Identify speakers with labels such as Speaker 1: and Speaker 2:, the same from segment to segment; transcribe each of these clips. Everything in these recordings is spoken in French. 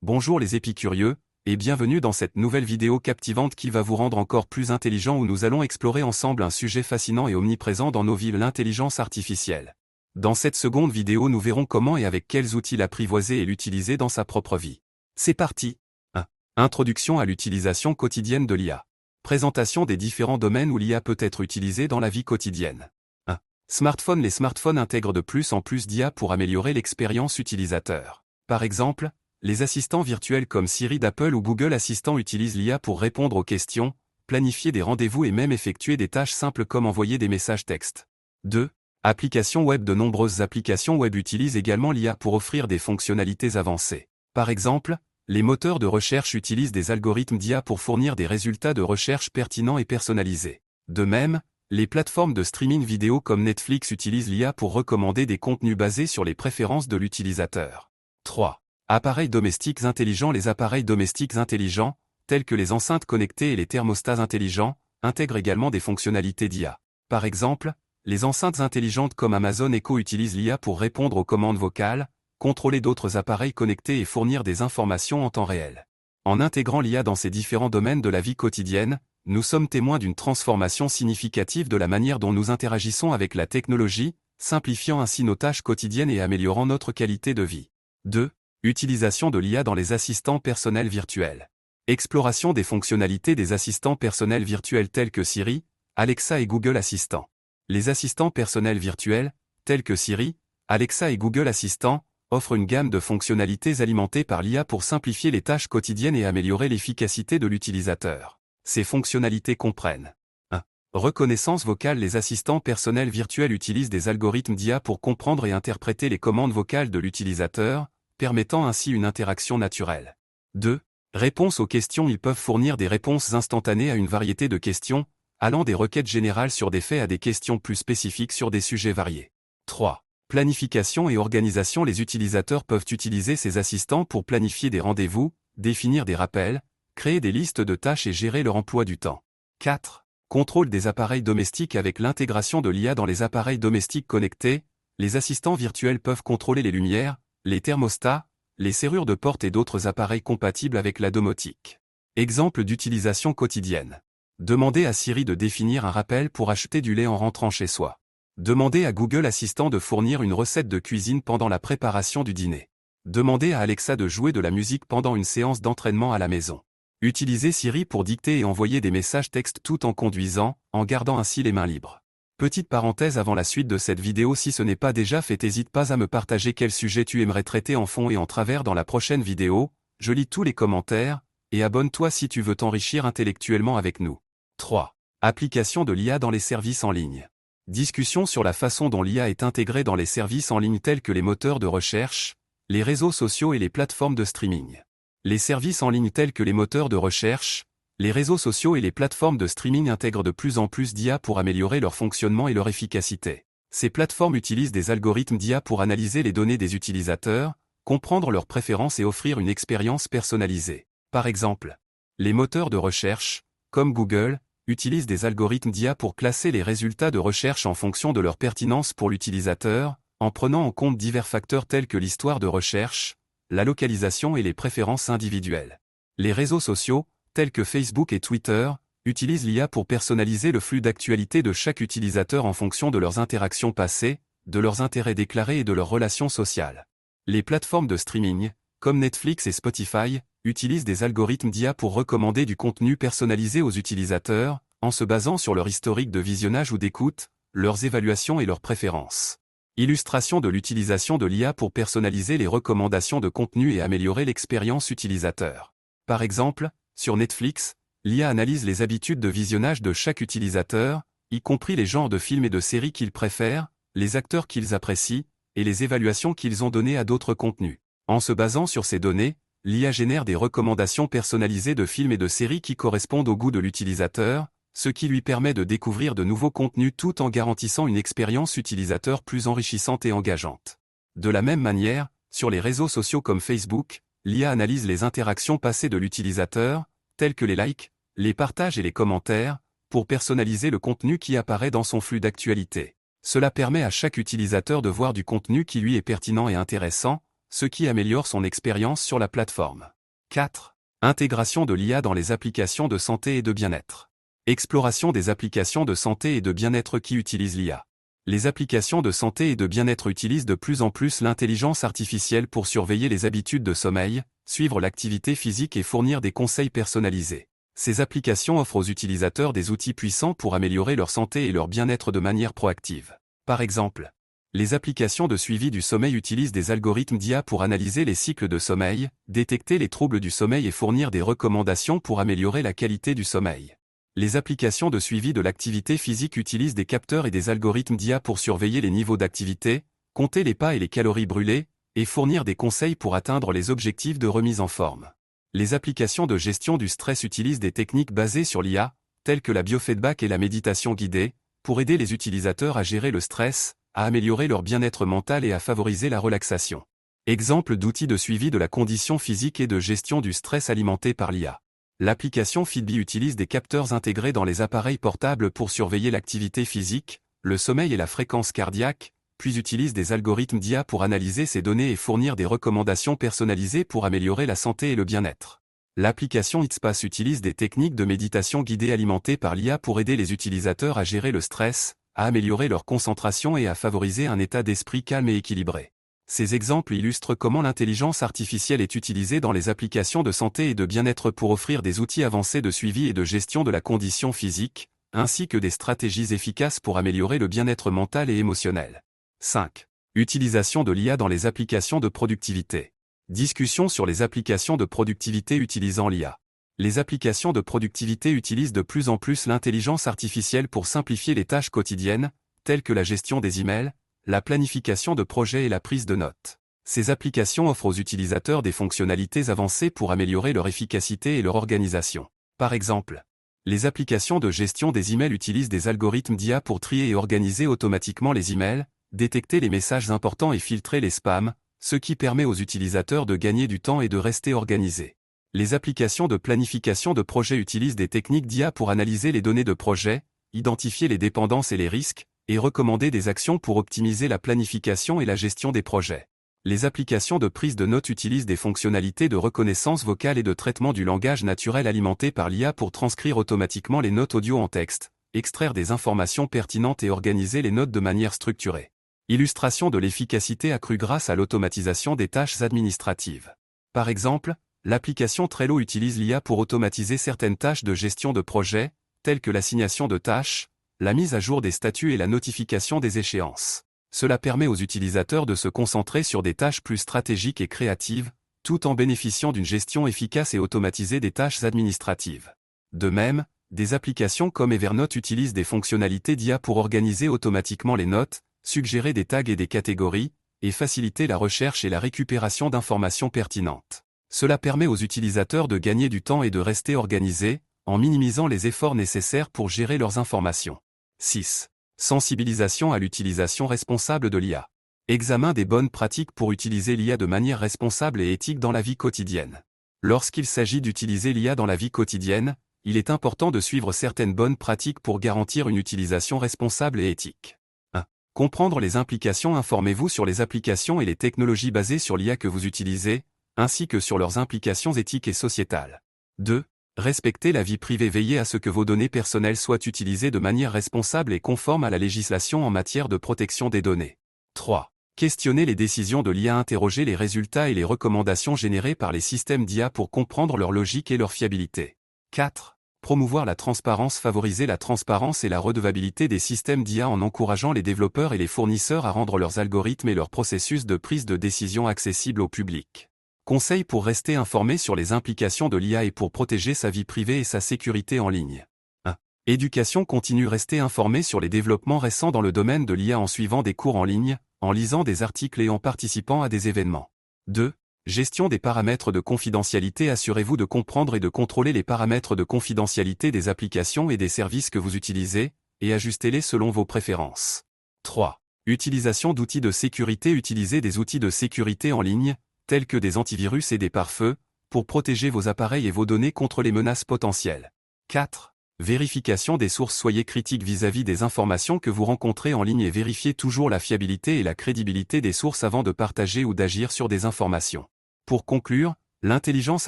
Speaker 1: Bonjour les épicurieux, et bienvenue dans cette nouvelle vidéo captivante qui va vous rendre encore plus intelligent où nous allons explorer ensemble un sujet fascinant et omniprésent dans nos vies, l'intelligence artificielle. Dans cette seconde vidéo nous verrons comment et avec quels outils l'apprivoiser et l'utiliser dans sa propre vie. C'est parti. 1. Introduction à l'utilisation quotidienne de l'IA. Présentation des différents domaines où l'IA peut être utilisée dans la vie quotidienne. 1. Smartphone. Les smartphones intègrent de plus en plus d'IA pour améliorer l'expérience utilisateur. Par exemple, les assistants virtuels comme Siri d'Apple ou Google Assistant utilisent l'IA pour répondre aux questions, planifier des rendez-vous et même effectuer des tâches simples comme envoyer des messages textes. 2. Applications web. De nombreuses applications web utilisent également l'IA pour offrir des fonctionnalités avancées. Par exemple, les moteurs de recherche utilisent des algorithmes d'IA pour fournir des résultats de recherche pertinents et personnalisés. De même, les plateformes de streaming vidéo comme Netflix utilisent l'IA pour recommander des contenus basés sur les préférences de l'utilisateur. 3. Appareils domestiques intelligents. Les appareils domestiques intelligents, tels que les enceintes connectées et les thermostats intelligents, intègrent également des fonctionnalités d'IA. Par exemple, les enceintes intelligentes comme Amazon Echo utilisent l'IA pour répondre aux commandes vocales, contrôler d'autres appareils connectés et fournir des informations en temps réel. En intégrant l'IA dans ces différents domaines de la vie quotidienne, nous sommes témoins d'une transformation significative de la manière dont nous interagissons avec la technologie, simplifiant ainsi nos tâches quotidiennes et améliorant notre qualité de vie. 2. Utilisation de l'IA dans les assistants personnels virtuels. Exploration des fonctionnalités des assistants personnels virtuels tels que Siri, Alexa et Google Assistant. Les assistants personnels virtuels, tels que Siri, Alexa et Google Assistant, offrent une gamme de fonctionnalités alimentées par l'IA pour simplifier les tâches quotidiennes et améliorer l'efficacité de l'utilisateur. Ces fonctionnalités comprennent 1. Reconnaissance vocale. Les assistants personnels virtuels utilisent des algorithmes d'IA pour comprendre et interpréter les commandes vocales de l'utilisateur, permettant ainsi une interaction naturelle. 2. Réponse aux questions. Ils peuvent fournir des réponses instantanées à une variété de questions, allant des requêtes générales sur des faits à des questions plus spécifiques sur des sujets variés. 3. Planification et organisation. Les utilisateurs peuvent utiliser ces assistants pour planifier des rendez-vous, définir des rappels, créer des listes de tâches et gérer leur emploi du temps. 4. Contrôle des appareils domestiques. Avec l'intégration de l'IA dans les appareils domestiques connectés, les assistants virtuels peuvent contrôler les lumières, les thermostats, les serrures de porte et d'autres appareils compatibles avec la domotique. Exemple d'utilisation quotidienne. Demandez à Siri de définir un rappel pour acheter du lait en rentrant chez soi. Demandez à Google Assistant de fournir une recette de cuisine pendant la préparation du dîner. Demandez à Alexa de jouer de la musique pendant une séance d'entraînement à la maison. Utilisez Siri pour dicter et envoyer des messages textes tout en conduisant, en gardant ainsi les mains libres. Petite parenthèse avant la suite de cette vidéo, si ce n'est pas déjà fait, n'hésite pas à me partager quel sujet tu aimerais traiter en fond et en travers dans la prochaine vidéo, je lis tous les commentaires, et abonne-toi si tu veux t'enrichir intellectuellement avec nous. 3. Application de l'IA dans les services en ligne. Discussion sur la façon dont l'IA est intégrée dans les services en ligne tels que les moteurs de recherche, les réseaux sociaux et les plateformes de streaming. Les services en ligne tels que les moteurs de recherche, les réseaux sociaux et les plateformes de streaming intègrent de plus en plus d'IA pour améliorer leur fonctionnement et leur efficacité. Ces plateformes utilisent des algorithmes d'IA pour analyser les données des utilisateurs, comprendre leurs préférences et offrir une expérience personnalisée. Par exemple, les moteurs de recherche, comme Google, utilisent des algorithmes d'IA pour classer les résultats de recherche en fonction de leur pertinence pour l'utilisateur, en prenant en compte divers facteurs tels que l'histoire de recherche, la localisation et les préférences individuelles. Les réseaux sociaux, tels que Facebook et Twitter, utilisent l'IA pour personnaliser le flux d'actualité de chaque utilisateur en fonction de leurs interactions passées, de leurs intérêts déclarés et de leurs relations sociales. Les plateformes de streaming, comme Netflix et Spotify, utilisent des algorithmes d'IA pour recommander du contenu personnalisé aux utilisateurs, en se basant sur leur historique de visionnage ou d'écoute, leurs évaluations et leurs préférences. Illustration de l'utilisation de l'IA pour personnaliser les recommandations de contenu et améliorer l'expérience utilisateur. Par exemple, sur Netflix, l'IA analyse les habitudes de visionnage de chaque utilisateur, y compris les genres de films et de séries qu'ils préfèrent, les acteurs qu'ils apprécient, et les évaluations qu'ils ont données à d'autres contenus. En se basant sur ces données, l'IA génère des recommandations personnalisées de films et de séries qui correspondent au goût de l'utilisateur, ce qui lui permet de découvrir de nouveaux contenus tout en garantissant une expérience utilisateur plus enrichissante et engageante. De la même manière, sur les réseaux sociaux comme Facebook, l'IA analyse les interactions passées de l'utilisateur, telles que les likes, les partages et les commentaires, pour personnaliser le contenu qui apparaît dans son flux d'actualité. Cela permet à chaque utilisateur de voir du contenu qui lui est pertinent et intéressant, ce qui améliore son expérience sur la plateforme. 4. Intégration de l'IA dans les applications de santé et de bien-être. Exploration des applications de santé et de bien-être qui utilisent l'IA. Les applications de santé et de bien-être utilisent de plus en plus l'intelligence artificielle pour surveiller les habitudes de sommeil, suivre l'activité physique et fournir des conseils personnalisés. Ces applications offrent aux utilisateurs des outils puissants pour améliorer leur santé et leur bien-être de manière proactive. Par exemple, les applications de suivi du sommeil utilisent des algorithmes d'IA pour analyser les cycles de sommeil, détecter les troubles du sommeil et fournir des recommandations pour améliorer la qualité du sommeil. Les applications de suivi de l'activité physique utilisent des capteurs et des algorithmes d'IA pour surveiller les niveaux d'activité, compter les pas et les calories brûlées, et fournir des conseils pour atteindre les objectifs de remise en forme. Les applications de gestion du stress utilisent des techniques basées sur l'IA, telles que la biofeedback et la méditation guidée, pour aider les utilisateurs à gérer le stress, à améliorer leur bien-être mental et à favoriser la relaxation. Exemple d'outils de suivi de la condition physique et de gestion du stress alimentés par l'IA. L'application Fitbit utilise des capteurs intégrés dans les appareils portables pour surveiller l'activité physique, le sommeil et la fréquence cardiaque, puis utilise des algorithmes d'IA pour analyser ces données et fournir des recommandations personnalisées pour améliorer la santé et le bien-être. L'application Headspace utilise des techniques de méditation guidée alimentées par l'IA pour aider les utilisateurs à gérer le stress, à améliorer leur concentration et à favoriser un état d'esprit calme et équilibré. Ces exemples illustrent comment l'intelligence artificielle est utilisée dans les applications de santé et de bien-être pour offrir des outils avancés de suivi et de gestion de la condition physique, ainsi que des stratégies efficaces pour améliorer le bien-être mental et émotionnel. 5. Utilisation de l'IA dans les applications de productivité. Discussion sur les applications de productivité utilisant l'IA. Les applications de productivité utilisent de plus en plus l'intelligence artificielle pour simplifier les tâches quotidiennes, telles que la gestion des emails, la planification de projets et la prise de notes. Ces applications offrent aux utilisateurs des fonctionnalités avancées pour améliorer leur efficacité et leur organisation. Par exemple, les applications de gestion des emails utilisent des algorithmes d'IA pour trier et organiser automatiquement les emails, détecter les messages importants et filtrer les spams, ce qui permet aux utilisateurs de gagner du temps et de rester organisés. Les applications de planification de projets utilisent des techniques d'IA pour analyser les données de projet, identifier les dépendances et les risques, et recommander des actions pour optimiser la planification et la gestion des projets. Les applications de prise de notes utilisent des fonctionnalités de reconnaissance vocale et de traitement du langage naturel alimentées par l'IA pour transcrire automatiquement les notes audio en texte, extraire des informations pertinentes et organiser les notes de manière structurée. Illustration de l'efficacité accrue grâce à l'automatisation des tâches administratives. Par exemple, l'application Trello utilise l'IA pour automatiser certaines tâches de gestion de projet, telles que l'assignation de tâches, la mise à jour des statuts et la notification des échéances. Cela permet aux utilisateurs de se concentrer sur des tâches plus stratégiques et créatives, tout en bénéficiant d'une gestion efficace et automatisée des tâches administratives. De même, des applications comme Evernote utilisent des fonctionnalités d'IA pour organiser automatiquement les notes, suggérer des tags et des catégories, et faciliter la recherche et la récupération d'informations pertinentes. Cela permet aux utilisateurs de gagner du temps et de rester organisés, en minimisant les efforts nécessaires pour gérer leurs informations. 6. Sensibilisation à l'utilisation responsable de l'IA. Examen des bonnes pratiques pour utiliser l'IA de manière responsable et éthique dans la vie quotidienne. Lorsqu'il s'agit d'utiliser l'IA dans la vie quotidienne, il est important de suivre certaines bonnes pratiques pour garantir une utilisation responsable et éthique. 1. Comprendre les implications. Informez-vous sur les applications et les technologies basées sur l'IA que vous utilisez, ainsi que sur leurs implications éthiques et sociétales. 2. Respectez la vie privée. Veillez à ce que vos données personnelles soient utilisées de manière responsable et conforme à la législation en matière de protection des données. 3. Questionnez les décisions de l'IA. Interrogez les résultats et les recommandations générées par les systèmes d'IA pour comprendre leur logique et leur fiabilité. 4. Promouvoir la transparence. Favorisez la transparence et la redevabilité des systèmes d'IA en encourageant les développeurs et les fournisseurs à rendre leurs algorithmes et leurs processus de prise de décision accessibles au public. Conseils pour rester informé sur les implications de l'IA et pour protéger sa vie privée et sa sécurité en ligne. 1. Éducation continue. Rester informé sur les développements récents dans le domaine de l'IA en suivant des cours en ligne, en lisant des articles et en participant à des événements. 2. Gestion des paramètres de confidentialité. Assurez-vous de comprendre et de contrôler les paramètres de confidentialité des applications et des services que vous utilisez, et ajustez-les selon vos préférences. 3. Utilisation d'outils de sécurité. Utilisez des outils de sécurité en ligne, tels que des antivirus et des pare-feux, pour protéger vos appareils et vos données contre les menaces potentielles. 4. Vérification des sources. Soyez critique vis-à-vis des informations que vous rencontrez en ligne et vérifiez toujours la fiabilité et la crédibilité des sources avant de partager ou d'agir sur des informations. Pour conclure, l'intelligence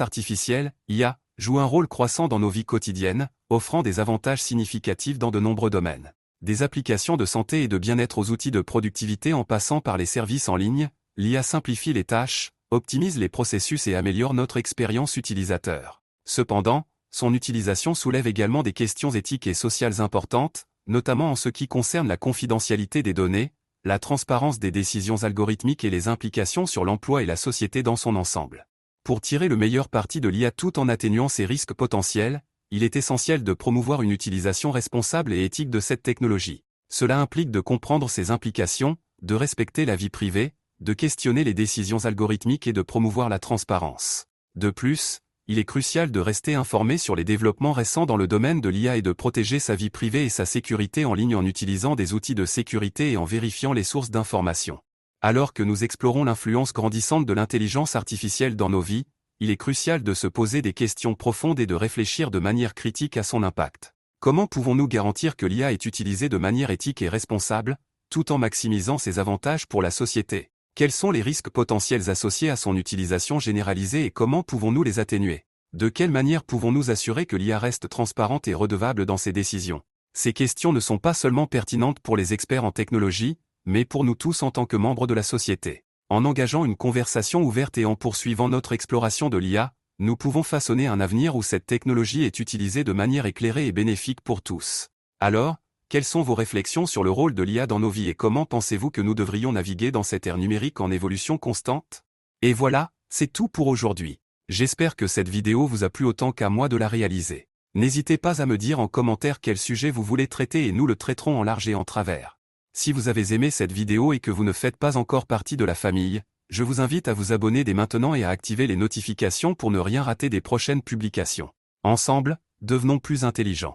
Speaker 1: artificielle, IA, joue un rôle croissant dans nos vies quotidiennes, offrant des avantages significatifs dans de nombreux domaines. Des applications de santé et de bien-être aux outils de productivité en passant par les services en ligne, l'IA simplifie les tâches, optimise les processus et améliore notre expérience utilisateur. Cependant, son utilisation soulève également des questions éthiques et sociales importantes, notamment en ce qui concerne la confidentialité des données, la transparence des décisions algorithmiques et les implications sur l'emploi et la société dans son ensemble. Pour tirer le meilleur parti de l'IA tout en atténuant ses risques potentiels, il est essentiel de promouvoir une utilisation responsable et éthique de cette technologie. Cela implique de comprendre ses implications, de respecter la vie privée, de questionner les décisions algorithmiques et de promouvoir la transparence. De plus, il est crucial de rester informé sur les développements récents dans le domaine de l'IA et de protéger sa vie privée et sa sécurité en ligne en utilisant des outils de sécurité et en vérifiant les sources d'informations. Alors que nous explorons l'influence grandissante de l'intelligence artificielle dans nos vies, il est crucial de se poser des questions profondes et de réfléchir de manière critique à son impact. Comment pouvons-nous garantir que l'IA est utilisée de manière éthique et responsable, tout en maximisant ses avantages pour la société ? Quels sont les risques potentiels associés à son utilisation généralisée et comment pouvons-nous les atténuer? De quelle manière pouvons-nous assurer que l'IA reste transparente et redevable dans ses décisions? Ces questions ne sont pas seulement pertinentes pour les experts en technologie, mais pour nous tous en tant que membres de la société. En engageant une conversation ouverte et en poursuivant notre exploration de l'IA, nous pouvons façonner un avenir où cette technologie est utilisée de manière éclairée et bénéfique pour tous. Alors, quelles sont vos réflexions sur le rôle de l'IA dans nos vies et comment pensez-vous que nous devrions naviguer dans cette ère numérique en évolution constante? Et voilà, c'est tout pour aujourd'hui. J'espère que cette vidéo vous a plu autant qu'à moi de la réaliser. N'hésitez pas à me dire en commentaire quel sujet vous voulez traiter et nous le traiterons en large et en travers. Si vous avez aimé cette vidéo et que vous ne faites pas encore partie de la famille, je vous invite à vous abonner dès maintenant et à activer les notifications pour ne rien rater des prochaines publications. Ensemble, devenons plus intelligents.